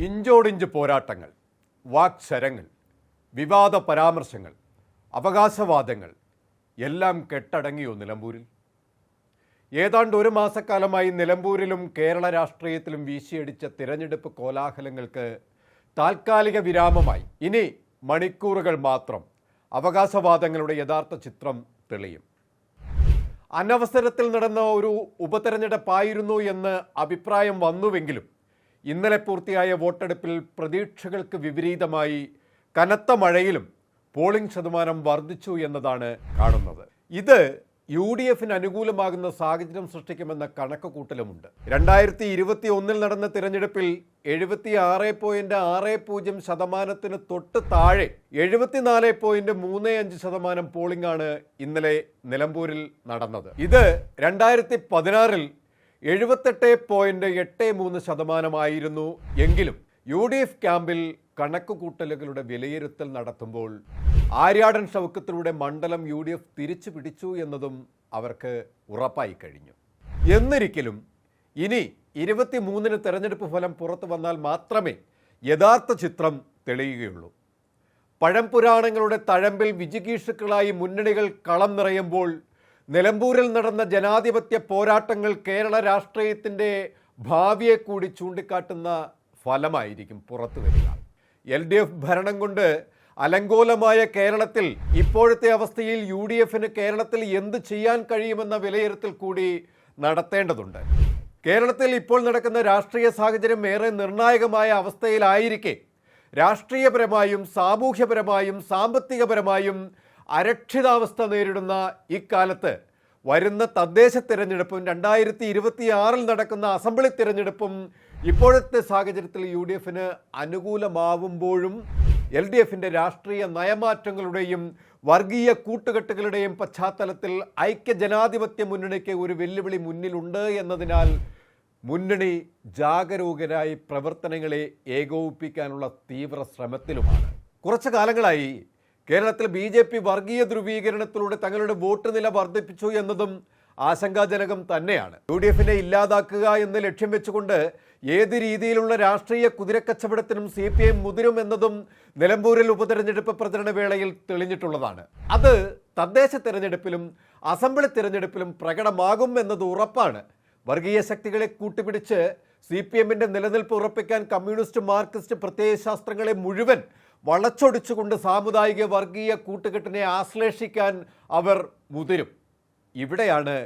ഇഞ്ചോടിഞ്ച് പോരാട്ടങ്ങൾ, വാക്ശരങ്ങൾ, വിവാദ പരാമർശങ്ങൾ, അവകാശവാദങ്ങൾ എല്ലാം കെട്ടടങ്ങിയോ നിലമ്പൂരിൽ? ഏതാണ്ട് ഒരു മാസക്കാലമായി നിലമ്പൂരിലും കേരള രാഷ്ട്രീയത്തിലും വീശിയടിച്ച തിരഞ്ഞെടുപ്പ് കോലാഹലങ്ങൾക്ക് താൽക്കാലിക വിരാമമായി. ഇനി മണിക്കൂറുകൾ മാത്രം അവകാശവാദങ്ങളുടെ യഥാർത്ഥ ചിത്രം തെളിയും. അനവസരത്തിൽ നടന്ന ഒരു ഉപതെരഞ്ഞെടുപ്പായിരുന്നു എന്ന് അഭിപ്രായം വന്നുവെങ്കിലും ഇന്നലെ പൂർത്തിയായ വോട്ടെടുപ്പിൽ പ്രതീക്ഷകൾക്ക് വിപരീതമായി കനത്ത മഴയിലും പോളിംഗ് ശതമാനം വർദ്ധിച്ചു എന്നതാണ് കാണുന്നത്. ഇത് UDFന് അനുകൂലമാകുന്ന സാഹചര്യം സൃഷ്ടിക്കുമെന്ന കണക്കുകൂട്ടലുമുണ്ട്. 2021 നടന്ന തിരഞ്ഞെടുപ്പിൽ 76.60% തൊട്ട് താഴെ 74.35% പോളിംഗ് ആണ് ഇന്നലെ നിലമ്പൂരിൽ നടന്നത്. ഇത് 2016 78.83% എങ്കിലും UDF ക്യാമ്പിൽ കണക്കുകൂട്ടലുകളുടെ വിലയിരുത്തൽ നടത്തുമ്പോൾ ആര്യാടൻ ഷൗക്കത്തിലൂടെ മണ്ഡലം UDF തിരിച്ചു പിടിച്ചു എന്നതും അവർക്ക് ഉറപ്പായി കഴിഞ്ഞു. എന്നിരിക്കലും ഇനി 23-ന് തെരഞ്ഞെടുപ്പ് ഫലം പുറത്തു വന്നാൽ മാത്രമേ യഥാർത്ഥ ചിത്രം തെളിയുകയുള്ളൂ. പഴംപുരാണങ്ങളുടെ തഴമ്പിൽ വിജിഗീഷുക്കളായി മുന്നണികൾ കളം നിറയുമ്പോൾ നിലമ്പൂരിൽ നടന്ന ജനാധിപത്യ പോരാട്ടങ്ങൾ കേരള രാഷ്ട്രീയത്തിൻ്റെ ഭാവിയെ കൂടി ചൂണ്ടിക്കാട്ടുന്ന ഫലമായിരിക്കും പുറത്തു വരിക. LDF ഭരണം കൊണ്ട് അലങ്കോലമായ കേരളത്തിൽ ഇപ്പോഴത്തെ അവസ്ഥയിൽ UDFന് കേരളത്തിൽ എന്ത് ചെയ്യാൻ കഴിയുമെന്ന വിലയിരുത്തൽ കൂടി നടത്തേണ്ടതുണ്ട്. കേരളത്തിൽ ഇപ്പോൾ നടക്കുന്ന രാഷ്ട്രീയ സാഹചര്യം ഏറെ നിർണായകമായ അവസ്ഥയിലായിരിക്കെ രാഷ്ട്രീയപരമായും സാമൂഹ്യപരമായും സാമ്പത്തികപരമായും അരക്ഷിതാവസ്ഥ നേരിടുന്ന ഇക്കാലത്ത് വരുന്ന തദ്ദേശ തിരഞ്ഞെടുപ്പും 2026 നടക്കുന്ന അസംബ്ലി തിരഞ്ഞെടുപ്പും ഇപ്പോഴത്തെ സാഹചര്യത്തിൽ UDFന് അനുകൂലമാവുമ്പോഴും LDFന്റെ രാഷ്ട്രീയ നയമാറ്റങ്ങളുടെയും വർഗീയ കൂട്ടുകെട്ടുകളുടെയും പശ്ചാത്തലത്തിൽ ഐക്യ ജനാധിപത്യ മുന്നണിക്ക് ഒരു വെല്ലുവിളി മുന്നിലുണ്ട് എന്നതിനാൽ മുന്നണി ജാഗരൂകരായി പ്രവർത്തനങ്ങളെ ഏകോപിപ്പിക്കാനുള്ള തീവ്ര ശ്രമത്തിലുമാണ്. കുറച്ചു കാലങ്ങളായി കേരളത്തിൽ BJP വർഗീയ ധ്രുവീകരണത്തിലൂടെ തങ്ങളുടെ വോട്ട് നില വർദ്ധിപ്പിച്ചു എന്നതും ആശങ്കാജനകം തന്നെയാണ്. UDFനെ ഇല്ലാതാക്കുക എന്ന് ലക്ഷ്യം വെച്ചുകൊണ്ട് ഏത് രീതിയിലുള്ള രാഷ്ട്രീയ കുതിരക്കച്ചവടത്തിനും CPM മുതിരുമെന്നതും നിലമ്പൂരിൽ ഉപതെരഞ്ഞെടുപ്പ് പ്രചരണ വേളയിൽ തെളിഞ്ഞിട്ടുള്ളതാണ്. അത് തദ്ദേശ തെരഞ്ഞെടുപ്പിലും അസംബ്ലി തിരഞ്ഞെടുപ്പിലും പ്രകടമാകും എന്നത് ഉറപ്പാണ്. വർഗീയ ശക്തികളെ കൂട്ടുപിടിച്ച് CPMന്റെ നിലനിൽപ്പ് ഉറപ്പിക്കാൻ കമ്മ്യൂണിസ്റ്റ് മാർക്സിസ്റ്റ് പ്രത്യയശാസ്ത്രങ്ങളെ മുഴുവൻ വളച്ചൊടിച്ചുകൊണ്ട് സാമുദായിക വർഗീയ കൂട്ടുകെട്ടിനെ ആശ്ലേഷിക്കാൻ അവർ മുതിരും. ഇവിടെയാണ്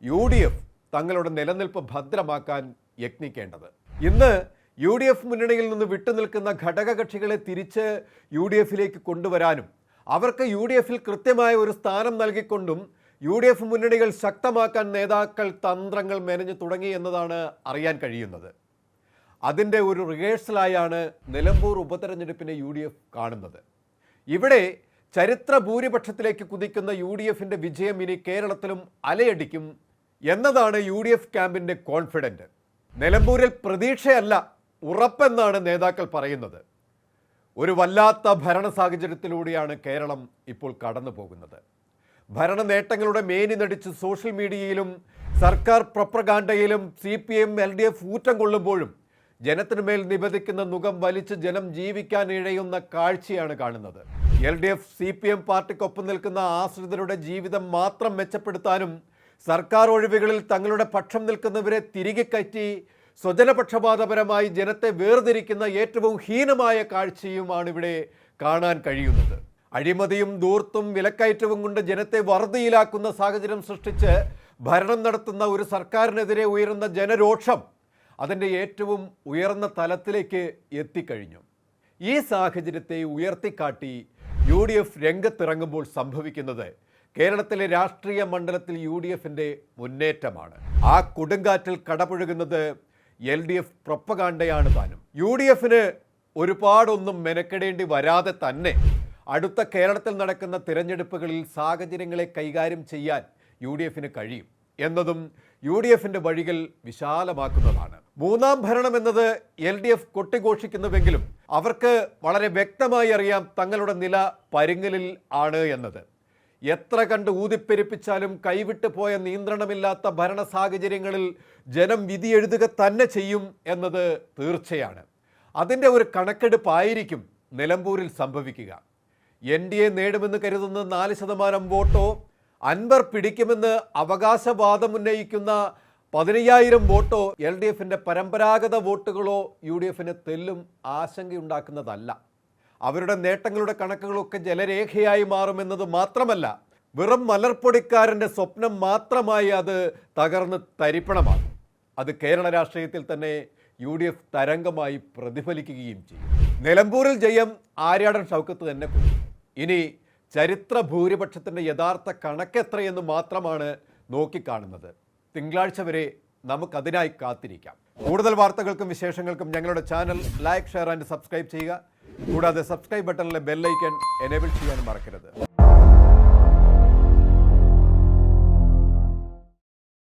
UDF തങ്ങളുടെ നിലനിൽപ്പ് ഭദ്രമാക്കാൻ യത്നിക്കേണ്ടത്. ഇന്ന് UDF മുന്നണിയിൽ നിന്ന് വിട്ടുനിൽക്കുന്ന ഘടകകക്ഷികളെ തിരിച്ച് UDFലേക്ക് കൊണ്ടുവരാനും അവർക്ക് UDFൽ കൃത്യമായ ഒരു സ്ഥാനം നൽകിക്കൊണ്ടും UDF മുന്നണികൾ ശക്തമാക്കാൻ നേതാക്കൾ തന്ത്രങ്ങൾ മെനഞ്ഞു തുടങ്ങി എന്നതാണ് അറിയാൻ കഴിയുന്നത്. അതിൻ്റെ ഒരു റിഹേഴ്സലായാണ് നിലമ്പൂർ ഉപതെരഞ്ഞെടുപ്പിനെ UDF കാണുന്നത്. ഇവിടെ ചരിത്ര ഭൂരിപക്ഷത്തിലേക്ക് കുതിക്കുന്ന UDFന്റെ വിജയം ഇനി കേരളത്തിലും അലയടിക്കും എന്നതാണ് UDF ക്യാമ്പിൻ്റെ കോൺഫിഡൻറ്റ്. നിലമ്പൂരിൽ പ്രതീക്ഷയല്ല, ഉറപ്പെന്നാണ് നേതാക്കൾ പറയുന്നത്. ഒരു വല്ലാത്ത ഭരണ സാഹചര്യത്തിലൂടെയാണ് കേരളം ഇപ്പോൾ കടന്നു പോകുന്നത്. ഭരണ നേട്ടങ്ങളുടെ മേനി നടിച്ച് സോഷ്യൽ മീഡിയയിലും സർക്കാർ പ്രൊപ്പഗാൻഡയിലും CPM LDF ഊറ്റം കൊള്ളുമ്പോഴും ജനത്തിനുമേൽ നിബന്ധിക്കുന്ന നുകം വലിച്ച് ജനം ജീവിക്കാൻ ഇഴയുന്ന കാഴ്ചയാണ് കാണുന്നത്. LDF CPM പാർട്ടിക്കൊപ്പം നിൽക്കുന്ന ആശ്രിതരുടെ ജീവിതം മാത്രം മെച്ചപ്പെടുത്താനും സർക്കാർ ഒഴിവുകളിൽ തങ്ങളുടെ പക്ഷം നിൽക്കുന്നവരെ തിരികെ കയറ്റി സ്വജനപക്ഷപാതപരമായി ജനത്തെ വേർതിരിക്കുന്ന ഏറ്റവും ഹീനമായ കാഴ്ചയുമാണ് ഇവിടെ കാണാൻ കഴിയുന്നത്. അഴിമതിയും ധൂർത്തും വിലക്കയറ്റവും കൊണ്ട് ജനത്തെ വറുതിയിലാക്കുന്ന സാഹചര്യം സൃഷ്ടിച്ച് ഭരണം നടത്തുന്ന ഒരു സർക്കാരിനെതിരെ ഉയരുന്ന ജനരോഷം അതിൻ്റെ ഏറ്റവും ഉയർന്ന തലത്തിലേക്ക് എത്തിക്കഴിഞ്ഞു. ഈ സാഹചര്യത്തെ ഉയർത്തിക്കാട്ടി UDF രംഗത്തിറങ്ങുമ്പോൾ സംഭവിക്കുന്നത് കേരളത്തിലെ രാഷ്ട്രീയ മണ്ഡലത്തിൽ UDFന്റെ മുന്നേറ്റമാണ്. ആ കൊടുങ്കാറ്റിൽ കടപുഴകുന്നത് LDF പ്രൊപ്പഗാൻഡയാണ് താനും. UDFന് ഒരുപാടൊന്നും മെനക്കെടേണ്ടി വരാതെ തന്നെ അടുത്ത കേരളത്തിൽ നടക്കുന്ന തിരഞ്ഞെടുപ്പുകളിൽ സാഹചര്യങ്ങളെ കൈകാര്യം ചെയ്യാൻ UDFന് കഴിയും എന്നതും UDFന്റെ വഴികൾ വിശാലമാക്കുന്നതാണ്. മൂന്നാം ഭരണം എന്നത് LDF കൊട്ടിഘോഷിക്കുന്നുവെങ്കിലും അവർക്ക് വളരെ വ്യക്തമായി അറിയാം തങ്ങളുടെ നില പരുങ്ങലിൽ ആണ് എന്നത്. എത്ര കണ്ട് ഊതിപ്പെരുപ്പിച്ചാലും കൈവിട്ടു പോയ നിയന്ത്രണമില്ലാത്ത ഭരണ സാഹചര്യങ്ങളിൽ ജനം വിധി എഴുതുക തന്നെ ചെയ്യും എന്നത് തീർച്ചയാണ്. അതിൻ്റെ ഒരു കണക്കെടുപ്പായിരിക്കും നിലമ്പൂരിൽ സംഭവിക്കുക. NDA നേടുമെന്ന് കരുതുന്ന 4% വോട്ടോ, അൻവർ പിടിക്കുമെന്ന് അവകാശവാദം ഉന്നയിക്കുന്ന 15,000 വോട്ടോ LDFിൻ്റെ പരമ്പരാഗത വോട്ടുകളോ UDFിന് തെല്ലും ആശങ്കയുണ്ടാക്കുന്നതല്ല. അവരുടെ നേട്ടങ്ങളുടെ കണക്കുകളൊക്കെ ജലരേഖയായി മാറുമെന്നത് മാത്രമല്ല, വെറും മലർപ്പൊടിക്കാരൻ്റെ സ്വപ്നം മാത്രമായി അത് തകർന്ന് തരിപ്പണമാകും. അത് കേരള രാഷ്ട്രീയത്തിൽ തന്നെ UDF തരംഗമായി പ്രതിഫലിക്കുകയും ചെയ്യും. നിലമ്പൂരിൽ ജയം ആര്യാടൻ ഷൗക്കത്ത് തന്നെ കൊടുക്കും. ഇനി ചരിത്ര ഭൂരിപക്ഷത്തിൻ്റെ യഥാർത്ഥ കണക്കെത്രയെന്ന് മാത്രമാണ് നോക്കിക്കാണുന്നത്. തിങ്കളാഴ്ച വരെ നമുക്കതിനായി കാത്തിരിക്കാം. കൂടുതൽ വാർത്തകൾക്കും വിശേഷങ്ങൾക്കും ഞങ്ങളുടെ channel like, share and subscribe ചെയ്യുക. കൂടാതെ സബ്സ്ക്രൈബ് ബട്ടണിലെ ബെല്ലൈക്കൺ എനേബിൾ ചെയ്യാൻ മറക്കരുത്.